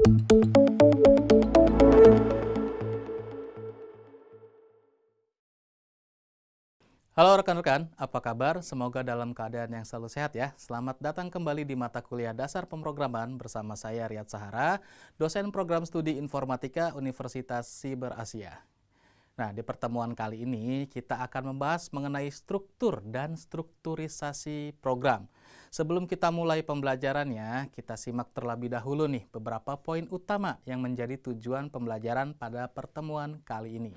Halo rekan-rekan, apa kabar? Semoga dalam keadaan yang selalu sehat ya. Selamat datang kembali di mata kuliah dasar pemrograman bersama saya Riyad Sahara, dosen program studi informatika Universitas Siber Asia. Nah, di pertemuan kali ini kita akan membahas mengenai struktur dan strukturisasi program. Sebelum kita mulai pembelajarannya, kita simak terlebih dahulu nih beberapa poin utama yang menjadi tujuan pembelajaran pada pertemuan kali ini.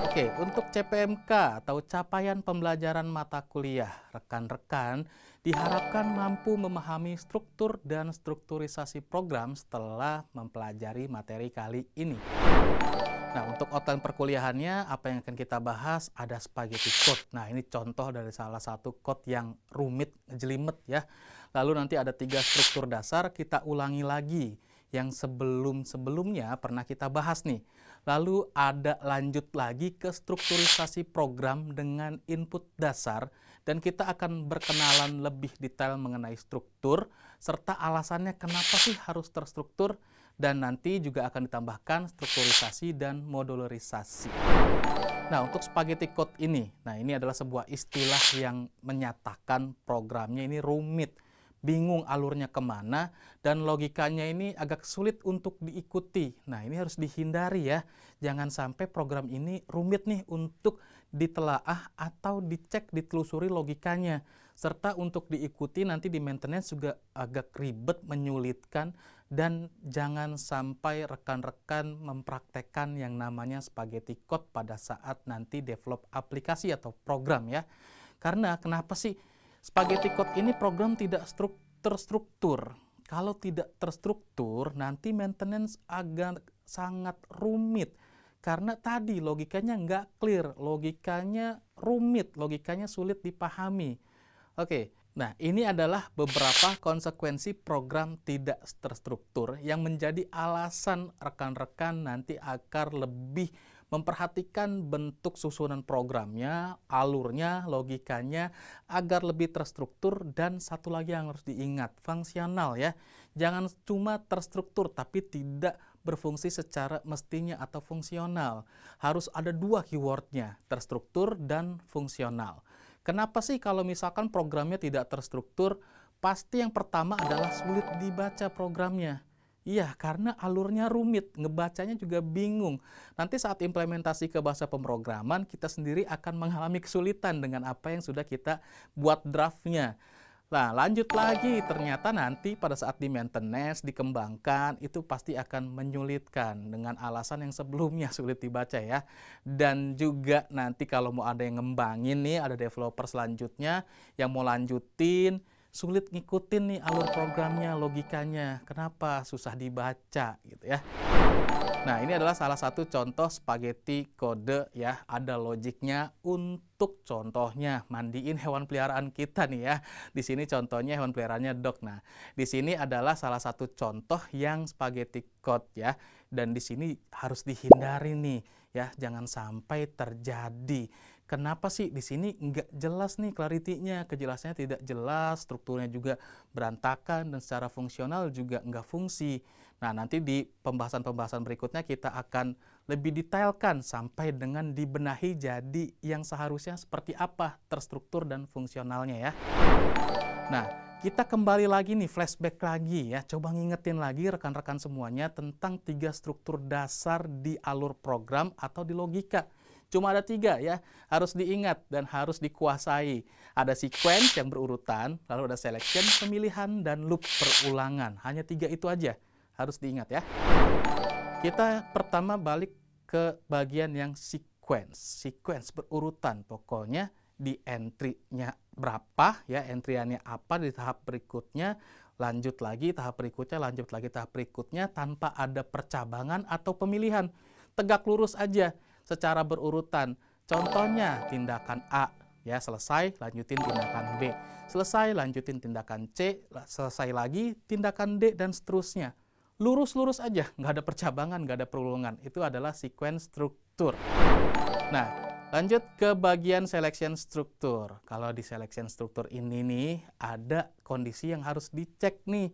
Oke, untuk CPMK atau capaian pembelajaran mata kuliah, rekan-rekan diharapkan mampu memahami struktur dan strukturisasi program setelah mempelajari materi kali ini. Nah, untuk outline perkuliahannya, apa yang akan kita bahas ada spaghetti code. Nah, ini contoh dari salah satu code yang rumit, jelimet ya. Lalu nanti ada 3 struktur dasar, kita ulangi lagi yang sebelum-sebelumnya pernah kita bahas nih. Lalu ada lanjut lagi ke strukturisasi program dengan input dasar, dan kita akan berkenalan lebih detail mengenai struktur, serta alasannya kenapa sih harus terstruktur, dan nanti juga akan ditambahkan strukturisasi dan modularisasi. Nah, untuk spaghetti code ini, ini adalah sebuah istilah yang menyatakan programnya ini rumit, bingung alurnya kemana, dan logikanya ini agak sulit untuk diikuti. Nah, ini harus dihindari ya. Jangan sampai program ini rumit nih untuk ditelaah atau dicek, ditelusuri logikanya. Serta untuk diikuti nanti di maintenance juga agak ribet, menyulitkan, dan jangan sampai rekan-rekan mempraktekkan yang namanya spaghetti code pada saat nanti develop aplikasi atau program ya. Karena kenapa sih spaghetti code ini program tidak terstruktur? Kalau tidak terstruktur, nanti maintenance agak sangat rumit. Karena tadi logikanya nggak clear, logikanya rumit, logikanya sulit dipahami. Oke, nah ini adalah beberapa konsekuensi program tidak terstruktur yang menjadi alasan rekan-rekan nanti agar lebih memperhatikan bentuk susunan programnya, alurnya, logikanya, agar lebih terstruktur. Dan satu lagi yang harus diingat, fungsional ya. Jangan cuma terstruktur tapi tidak berfungsi secara mestinya atau fungsional. Harus ada 2 keywordnya, terstruktur dan fungsional. Kenapa sih kalau misalkan programnya tidak terstruktur? Pasti yang pertama adalah sulit dibaca programnya. Iya, karena alurnya rumit, ngebacanya juga bingung. Nanti saat implementasi ke bahasa pemrograman, kita sendiri akan mengalami kesulitan dengan apa yang sudah kita buat draftnya. Nah, lanjut lagi, ternyata nanti pada saat di maintenance, dikembangkan, itu pasti akan menyulitkan dengan alasan yang sebelumnya sulit dibaca ya. Dan juga nanti kalau mau ada yang ngembangin nih, ada developer selanjutnya yang mau lanjutin, sulit ngikutin nih alur programnya, logikanya. Kenapa? Susah dibaca gitu ya. Nah, ini adalah salah satu contoh spaghetti kode ya, ada logiknya. Untuk contohnya mandiin hewan peliharaan kita nih ya. Di sini contohnya hewan peliharaannya dog. Nah, di sini adalah salah satu contoh yang spaghetti code ya. Dan di sini harus dihindari nih ya, jangan sampai terjadi. Kenapa sih di sini nggak jelas nih clarity-nya, kejelasannya tidak jelas, strukturnya juga berantakan, dan secara fungsional juga nggak fungsi. Nah, nanti di pembahasan-pembahasan berikutnya kita akan lebih detailkan sampai dengan dibenahi jadi yang seharusnya seperti apa terstruktur dan fungsionalnya ya. Nah, kita kembali lagi nih, flashback lagi ya. Coba ngingetin lagi rekan-rekan semuanya tentang 3 struktur dasar di alur program atau di logika. Cuma ada 3 ya, harus diingat dan harus dikuasai. Ada sequence yang berurutan, lalu ada selection, pemilihan, dan loop perulangan. Hanya 3 itu aja, harus diingat ya. Kita pertama balik ke bagian yang sequence. Sequence berurutan, pokoknya di entry-nya berapa ya, entry-nya apa di tahap berikutnya, lanjut lagi tahap berikutnya, lanjut lagi tahap berikutnya, tanpa ada percabangan atau pemilihan. Tegak lurus aja secara berurutan. Contohnya tindakan A ya, selesai lanjutin tindakan B, selesai lanjutin tindakan C, selesai lagi tindakan D, dan seterusnya. Lurus-lurus aja, nggak ada percabangan, nggak ada perulungan. Itu adalah sequence struktur. Nah, lanjut ke bagian selection struktur. Kalau di selection struktur ini nih, ada kondisi yang harus dicek nih.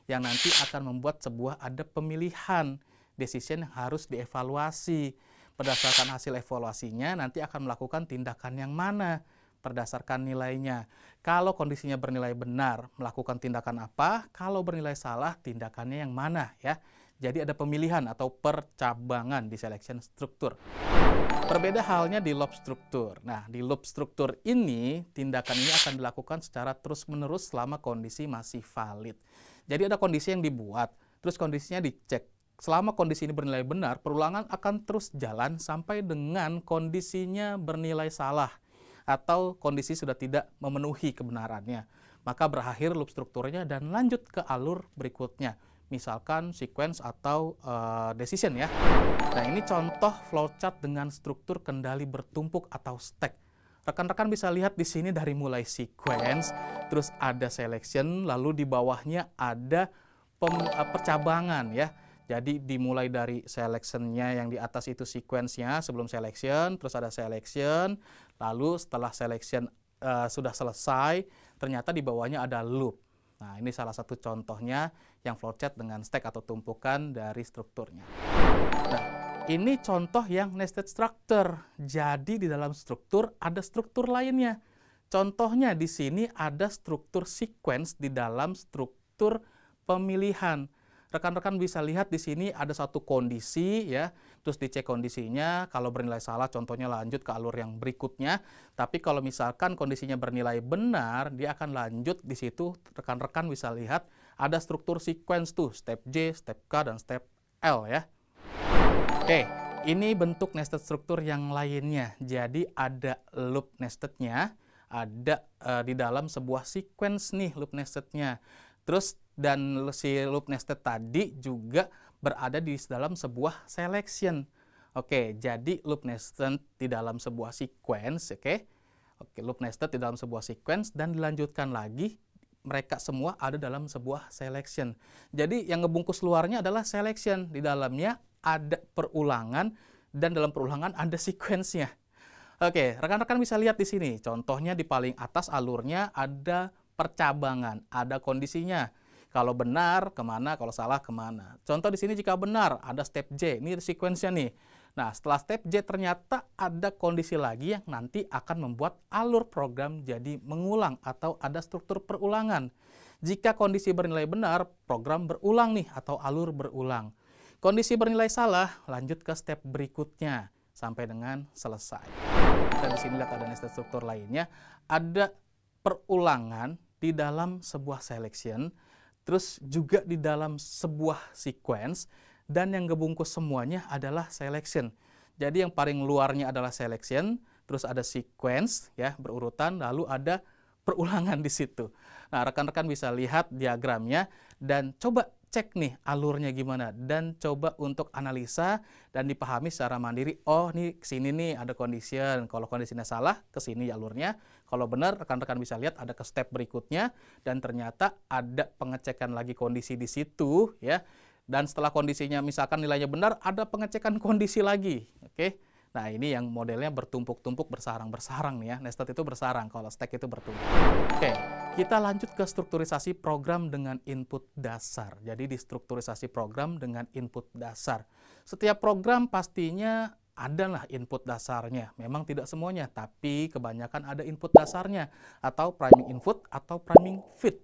yang nanti akan membuat ada pemilihan decision yang harus dievaluasi. Berdasarkan hasil evaluasinya nanti akan melakukan tindakan yang mana berdasarkan nilainya. Kalau kondisinya bernilai benar, melakukan tindakan apa? Kalau bernilai salah, tindakannya yang mana ya? Jadi ada pemilihan atau percabangan di selection struktur. Berbeda halnya di loop struktur. Nah, di loop struktur ini, tindakan ini akan dilakukan secara terus-menerus selama kondisi masih valid. Jadi ada kondisi yang dibuat, terus kondisinya dicek. Selama kondisi ini bernilai benar, perulangan akan terus jalan sampai dengan kondisinya bernilai salah atau kondisi sudah tidak memenuhi kebenarannya. Maka berakhir loop strukturnya dan lanjut ke alur berikutnya. Misalkan sequence atau decision ya. Nah, ini contoh flowchart dengan struktur kendali bertumpuk atau stack. Rekan-rekan bisa lihat di sini dari mulai sequence, terus ada selection, lalu di bawahnya ada percabangan ya. Jadi dimulai dari selection-nya yang di atas itu sequence-nya sebelum selection, terus ada selection, lalu setelah selection sudah selesai, ternyata di bawahnya ada loop. Nah, ini salah satu contohnya yang flowchart dengan stack atau tumpukan dari strukturnya. Nah, ini contoh yang nested structure. Jadi di dalam struktur ada struktur lainnya. Contohnya di sini ada struktur sequence di dalam struktur pemilihan. Rekan-rekan bisa lihat di sini ada satu kondisi ya, terus dicek kondisinya, kalau bernilai salah contohnya lanjut ke alur yang berikutnya. Tapi kalau misalkan kondisinya bernilai benar, dia akan lanjut di situ. Rekan-rekan bisa lihat ada struktur sequence tuh, step J, step K, dan step L ya. Oke, ini bentuk nested struktur yang lainnya. Jadi ada loop nestednya, ada di dalam sebuah sequence nih loop nestednya. Terus dan si loop nested tadi juga berada di dalam sebuah selection. Oke, jadi loop nested di dalam sebuah sequence, oke, loop nested di dalam sebuah sequence dan dilanjutkan lagi, mereka semua ada dalam sebuah selection. Jadi yang ngebungkus luarnya adalah selection, di dalamnya ada perulangan dan dalam perulangan ada sequence-nya. Oke, rekan-rekan bisa lihat di sini. Contohnya di paling atas alurnya ada percabangan, ada kondisinya. Kalau benar kemana, kalau salah kemana. Contoh di sini jika benar ada step J, ini sequence-nya nih. Nah, setelah step J ternyata ada kondisi lagi yang nanti akan membuat alur program jadi mengulang atau ada struktur perulangan. Jika kondisi bernilai benar, program berulang nih atau alur berulang. Kondisi bernilai salah, lanjut ke step berikutnya sampai dengan selesai. Kita di sini lihat ada nested struktur lainnya, ada perulangan di dalam sebuah selection, terus juga di dalam sebuah sequence, dan yang ngebungkus semuanya adalah selection. Jadi yang paling luarnya adalah selection, terus ada sequence ya berurutan, lalu ada perulangan di situ. Nah, rekan-rekan bisa lihat diagramnya dan coba cek nih alurnya gimana dan coba untuk analisa dan dipahami secara mandiri. Oh, nih kesini nih ada condition. Kalau kondisinya salah, kesini alurnya. Kalau benar, rekan-rekan bisa lihat ada ke step berikutnya dan ternyata ada pengecekan lagi kondisi di situ ya. Dan setelah kondisinya misalkan nilainya benar, ada pengecekan kondisi lagi. Oke. Nah, ini yang modelnya bertumpuk-tumpuk, bersarang-bersarang nih ya. Nested itu bersarang, kalau stack itu bertumpuk. Oke, kita lanjut ke strukturisasi program dengan input dasar. Jadi di strukturisasi program dengan input dasar. Setiap program pastinya adalah input dasarnya. Memang tidak semuanya, tapi kebanyakan ada input dasarnya. Atau priming input atau priming feed.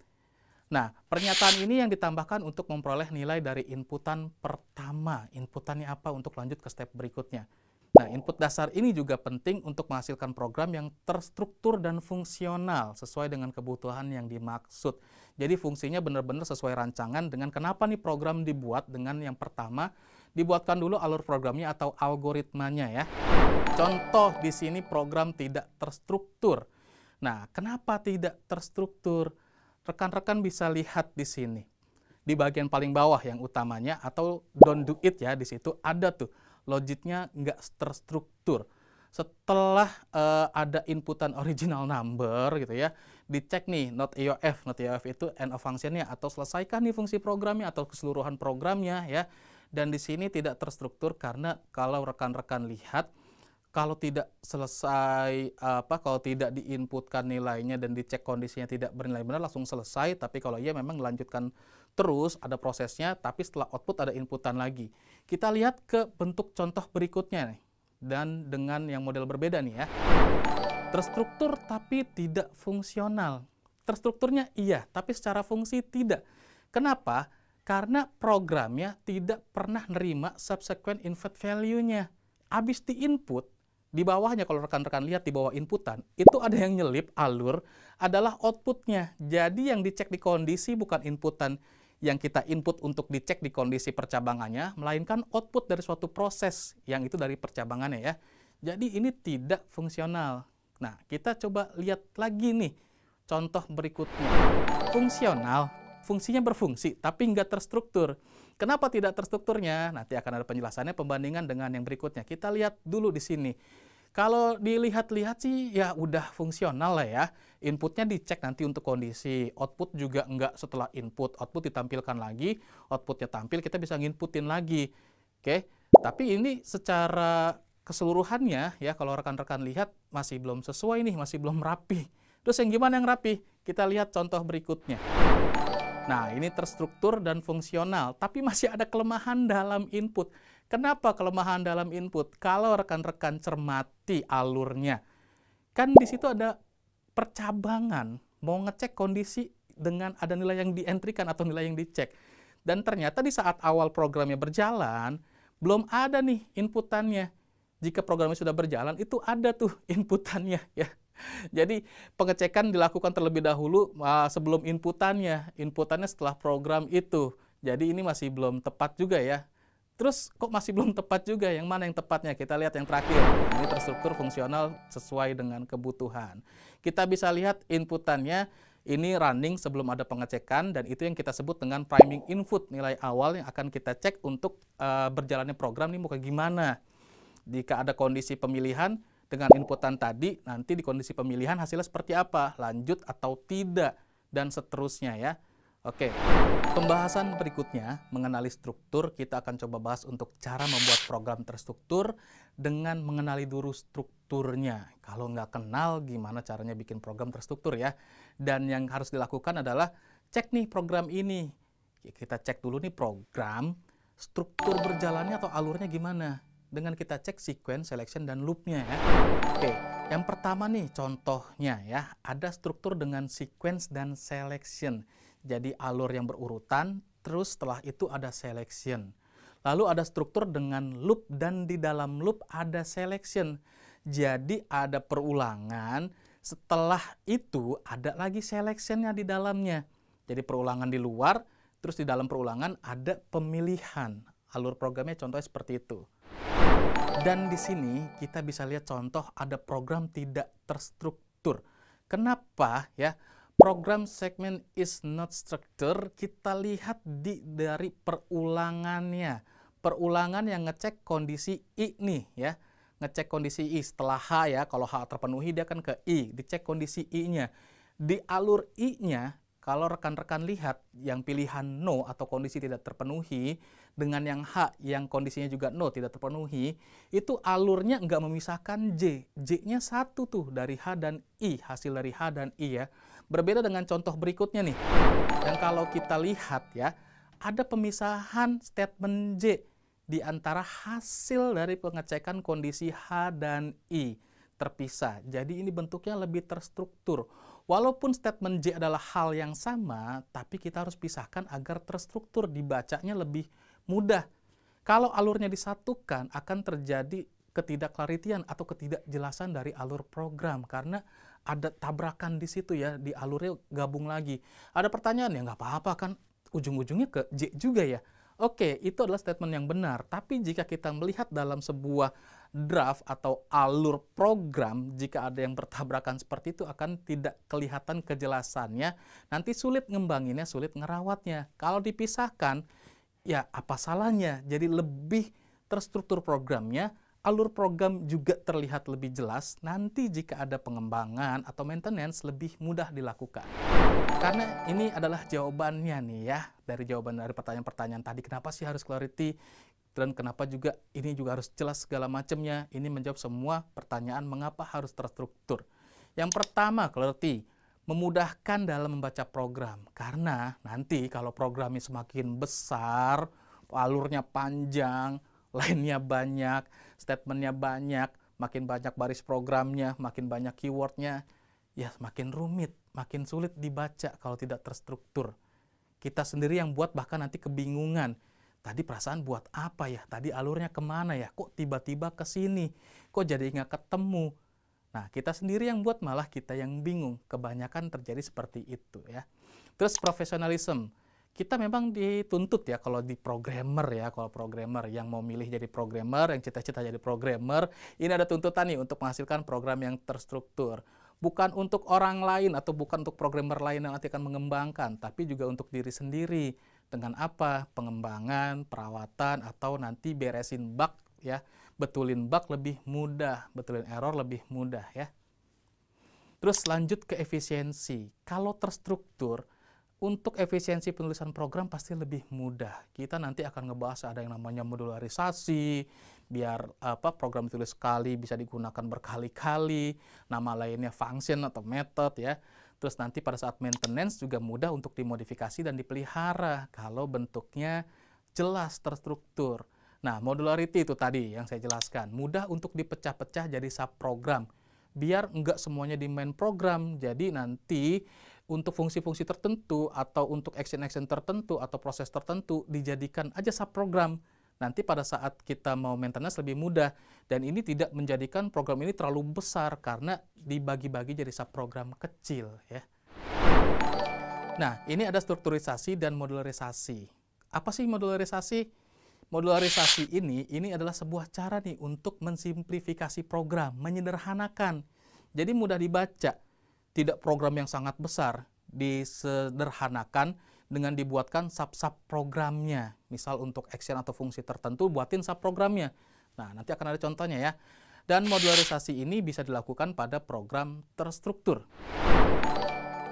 Nah, pernyataan ini yang ditambahkan untuk memperoleh nilai dari inputan pertama. Inputannya apa untuk lanjut ke step berikutnya. Nah, input dasar ini juga penting untuk menghasilkan program yang terstruktur dan fungsional sesuai dengan kebutuhan yang dimaksud. Jadi fungsinya benar-benar sesuai rancangan dengan kenapa nih program dibuat dengan yang pertama, dibuatkan dulu alur programnya atau algoritmanya ya. Contoh di sini program tidak terstruktur. Nah, kenapa tidak terstruktur? Rekan-rekan bisa lihat di sini. Di bagian paling bawah yang utamanya atau don't do it ya, di situ ada tuh logiknya nggak terstruktur. Setelah ada inputan original number gitu ya, dicek nih not EOF. Not EOF itu end of function-nya atau selesaikan nih fungsi programnya atau keseluruhan programnya ya. Dan di sini tidak terstruktur karena kalau rekan-rekan lihat kalau tidak selesai kalau tidak diinputkan nilainya dan dicek kondisinya tidak bernilai benar langsung selesai, tapi kalau iya memang melanjutkan Terus ada prosesnya, tapi setelah output ada inputan lagi. Kita lihat ke bentuk contoh berikutnya nih. Dan dengan yang model berbeda nih ya. Terstruktur tapi tidak fungsional. Terstrukturnya iya, tapi secara fungsi tidak. Kenapa? Karena programnya tidak pernah nerima subsequent input value-nya. Habis di input, di bawahnya kalau rekan-rekan lihat di bawah inputan, itu ada yang nyelip alur adalah outputnya. Jadi yang dicek di kondisi bukan inputan yang kita input untuk dicek di kondisi percabangannya, melainkan output dari suatu proses yang itu dari percabangannya ya. Jadi ini tidak fungsional. Nah, kita coba lihat lagi nih contoh berikutnya. Fungsional, fungsinya berfungsi tapi nggak terstruktur. Kenapa tidak terstrukturnya? Nanti akan ada penjelasannya pembandingan dengan yang berikutnya. Kita lihat dulu di sini. Kalau dilihat-lihat sih ya udah fungsional lah ya. Inputnya dicek nanti untuk kondisi. Output juga enggak setelah input. Output ditampilkan lagi, outputnya tampil, kita bisa nginputin lagi. Oke, tapi ini secara keseluruhannya ya kalau rekan-rekan lihat masih belum sesuai nih, masih belum rapi. Terus yang gimana yang rapi? Kita lihat contoh berikutnya. Nah, ini terstruktur dan fungsional, tapi masih ada kelemahan dalam input. Kenapa kelemahan dalam input? Kalau rekan-rekan cermati alurnya, kan di situ ada percabangan, mau ngecek kondisi dengan ada nilai yang dientrikan atau nilai yang dicek. Dan ternyata di saat awal programnya berjalan, belum ada nih inputannya. Jika programnya sudah berjalan, itu ada tuh inputannya ya. Jadi pengecekan dilakukan terlebih dahulu sebelum inputannya. Inputannya setelah program itu. Jadi ini masih belum tepat juga ya. Terus kok masih belum tepat juga? Yang mana yang tepatnya? Kita lihat yang terakhir. Ini terstruktur fungsional sesuai dengan kebutuhan. Kita bisa lihat inputannya ini running sebelum ada pengecekan dan itu yang kita sebut dengan priming input, nilai awal yang akan kita cek untuk berjalannya program ini mau kayak gimana. Jika ada kondisi pemilihan dengan inputan tadi, nanti di kondisi pemilihan hasilnya seperti apa, lanjut atau tidak, dan seterusnya ya. Oke, pembahasan berikutnya mengenali struktur, kita akan coba bahas untuk cara membuat program terstruktur dengan mengenali dulu strukturnya. Kalau nggak kenal, gimana caranya bikin program terstruktur ya. Dan yang harus dilakukan adalah cek nih program ini. Kita cek dulu nih program, struktur berjalannya atau alurnya gimana. Dengan kita cek sequence, selection, dan loop-nya ya. Oke, yang pertama nih contohnya ya, ada struktur dengan sequence dan selection. Jadi alur yang berurutan, terus setelah itu ada selection. Lalu ada struktur dengan loop dan di dalam loop ada selection. Jadi ada perulangan, setelah itu ada lagi selectionnya di dalamnya. Jadi perulangan di luar, terus di dalam perulangan ada pemilihan. Alur programnya contohnya seperti itu. Dan di sini kita bisa lihat contoh ada program tidak terstruktur. Kenapa ya? Program segment is not structured, kita lihat dari perulangannya. Perulangan yang ngecek kondisi I nih ya. Ngecek kondisi I setelah H ya, kalau H terpenuhi dia kan ke I, dicek kondisi I-nya. Di alur I-nya, kalau rekan-rekan lihat yang pilihan no atau kondisi tidak terpenuhi, dengan yang H yang kondisinya juga no tidak terpenuhi, itu alurnya nggak memisahkan J. J-nya satu tuh dari H dan I, hasil dari H dan I ya. Berbeda dengan contoh berikutnya nih. Dan kalau kita lihat ya, ada pemisahan statement J di antara hasil dari pengecekan kondisi H dan I. Terpisah. Jadi ini bentuknya lebih terstruktur. Walaupun statement J adalah hal yang sama, tapi kita harus pisahkan agar terstruktur, dibacanya lebih mudah. Kalau alurnya disatukan, akan terjadi ketidaklaritian atau ketidakjelasan dari alur program karena ada tabrakan di situ ya, di alurnya gabung lagi. Ada pertanyaan ya nggak apa-apa kan, ujung-ujungnya ke J juga ya. Oke, itu adalah statement yang benar. Tapi jika kita melihat dalam sebuah draft atau alur program, jika ada yang bertabrakan seperti itu akan tidak kelihatan kejelasannya. Nanti sulit ngembanginnya, sulit ngerawatnya. Kalau dipisahkan, ya apa salahnya? Jadi lebih terstruktur programnya, alur program juga terlihat lebih jelas. Nanti jika ada pengembangan atau maintenance lebih mudah dilakukan. Karena ini adalah jawabannya nih ya, dari jawaban dari pertanyaan-pertanyaan tadi. Kenapa sih harus clarity? Dan kenapa juga ini juga harus jelas segala macamnya? Ini menjawab semua pertanyaan mengapa harus terstruktur. Yang pertama, clarity. memudahkan dalam membaca program. Karena nanti kalau programnya semakin besar, alurnya panjang, lainnya banyak, statementnya banyak, makin banyak baris programnya, makin banyak keywordnya, ya makin rumit, makin sulit dibaca kalau tidak terstruktur. Kita sendiri yang buat bahkan nanti kebingungan. Tadi perasaan buat apa ya? Tadi alurnya kemana ya? Kok tiba-tiba ke sini? Kok jadi nggak ketemu? Nah, kita sendiri yang buat malah kita yang bingung. Kebanyakan terjadi seperti itu ya. Terus profesionalisme. Kita memang dituntut ya kalau di programmer ya, kalau programmer yang mau milih jadi programmer, yang cita-cita jadi programmer, ini ada tuntutan nih untuk menghasilkan program yang terstruktur. Bukan untuk orang lain atau bukan untuk programmer lain yang nanti akan mengembangkan, tapi juga untuk diri sendiri. Dengan apa? Pengembangan, perawatan, atau nanti beresin bug ya. Betulin bug lebih mudah, betulin error lebih mudah ya. Terus lanjut ke efisiensi. Kalau terstruktur, untuk efisiensi penulisan program pasti lebih mudah. Kita nanti akan ngebahas ada yang namanya modularisasi, biar program ditulis sekali bisa digunakan berkali-kali, nama lainnya function atau method ya. Terus nanti pada saat maintenance juga mudah untuk dimodifikasi dan dipelihara kalau bentuknya jelas terstruktur. Nah, modularity itu tadi yang saya jelaskan, mudah untuk dipecah-pecah jadi subprogram. Biar enggak semuanya di main program, jadi nanti untuk fungsi-fungsi tertentu atau untuk action-action tertentu atau proses tertentu dijadikan aja subprogram. Nanti pada saat kita mau maintenance lebih mudah dan ini tidak menjadikan program ini terlalu besar karena dibagi-bagi jadi subprogram kecil ya. Nah, ini ada strukturisasi dan modularisasi. Apa sih modularisasi? Modularisasi ini adalah sebuah cara nih untuk mensimplifikasi program, menyederhanakan. Jadi mudah dibaca. Tidak program yang sangat besar, disederhanakan dengan dibuatkan sub-sub programnya. Misal untuk action atau fungsi tertentu, buatin sub-programnya. Nah, nanti akan ada contohnya ya. Dan modularisasi ini bisa dilakukan pada program terstruktur.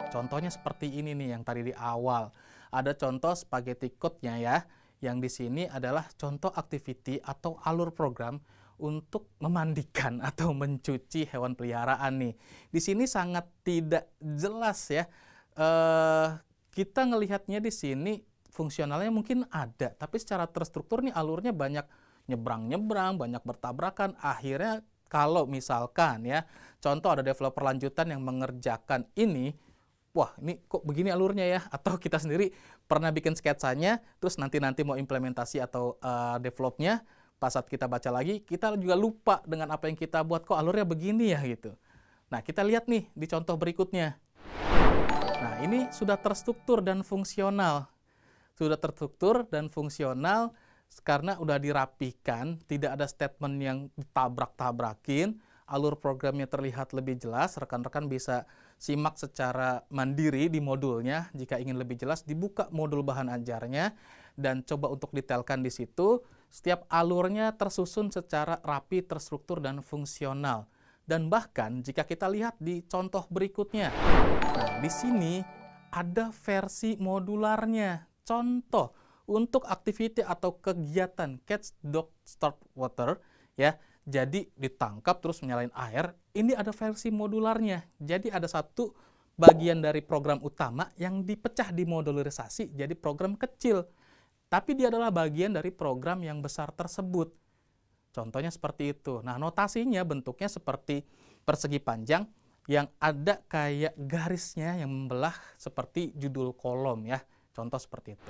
Contohnya seperti ini nih yang tadi di awal. Ada contoh spaghetti code-nya ya. Yang di sini adalah contoh activity atau alur program untuk memandikan atau mencuci hewan peliharaan nih. Di sini sangat tidak jelas ya. Kita ngelihatnya di sini fungsionalnya mungkin ada, tapi secara terstruktur nih alurnya banyak nyebrang-nyebrang, banyak bertabrakan. Akhirnya kalau misalkan ya, contoh ada developer lanjutan yang mengerjakan ini, wah ini kok begini alurnya ya, atau kita sendiri pernah bikin sketsanya, terus nanti mau implementasi atau developnya, pas saat kita baca lagi, kita juga lupa dengan apa yang kita buat, kok alurnya begini ya gitu. Nah, kita lihat nih di contoh berikutnya. Nah, ini sudah terstruktur dan fungsional. Sudah terstruktur dan fungsional karena udah dirapikan, tidak ada statement yang ditabrak-tabrakin, alur programnya terlihat lebih jelas, rekan-rekan bisa simak secara mandiri di modulnya. Jika ingin lebih jelas, dibuka modul bahan ajarnya dan coba untuk detailkan di situ. Setiap alurnya tersusun secara rapi, terstruktur, dan fungsional. Dan bahkan jika kita lihat di contoh berikutnya, nah di sini ada versi modularnya. Contoh untuk activity atau kegiatan catch, dog, start water ya. Jadi ditangkap terus menyalain air, ini ada versi modularnya. Jadi ada satu bagian dari program utama yang dipecah di modularisasi jadi program kecil. Tapi dia adalah bagian dari program yang besar tersebut. Contohnya seperti itu. Nah, notasinya bentuknya seperti persegi panjang yang ada kayak garisnya yang membelah seperti judul kolom ya. Contoh seperti itu.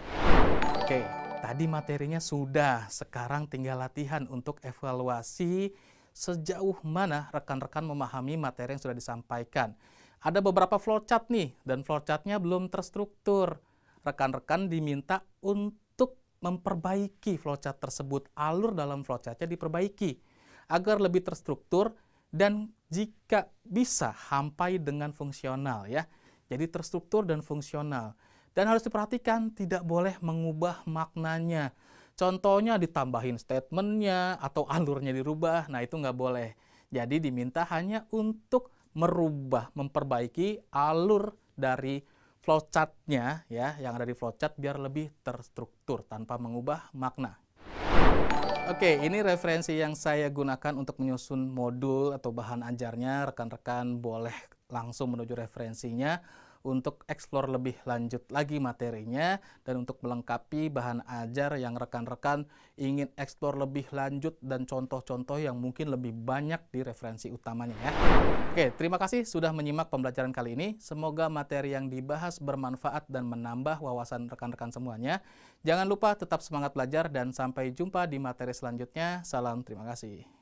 Oke, tadi materinya sudah. Sekarang tinggal latihan untuk evaluasi sejauh mana rekan-rekan memahami materi yang sudah disampaikan. Ada beberapa flowchart nih, dan flowchartnya belum terstruktur. Rekan-rekan diminta untuk memperbaiki flowchart tersebut, alur dalam flowchartnya diperbaiki agar lebih terstruktur dan jika bisa sampai dengan fungsional ya. Jadi terstruktur dan fungsional. Dan harus diperhatikan tidak boleh mengubah maknanya. Contohnya ditambahin statementnya atau alurnya dirubah, nah itu nggak boleh. Jadi diminta hanya untuk merubah, memperbaiki alur dari flowchartnya ya, yang ada di flowchart biar lebih terstruktur tanpa mengubah makna. Oke, ini referensi yang saya gunakan untuk menyusun modul atau bahan ajarnya. Rekan-rekan boleh langsung menuju referensinya untuk eksplor lebih lanjut lagi materinya dan untuk melengkapi bahan ajar yang rekan-rekan ingin eksplor lebih lanjut dan contoh-contoh yang mungkin lebih banyak di referensi utamanya ya. Oke, terima kasih sudah menyimak pembelajaran kali ini. Semoga materi yang dibahas bermanfaat dan menambah wawasan rekan-rekan semuanya. Jangan lupa tetap semangat belajar dan sampai jumpa di materi selanjutnya. Salam, terima kasih.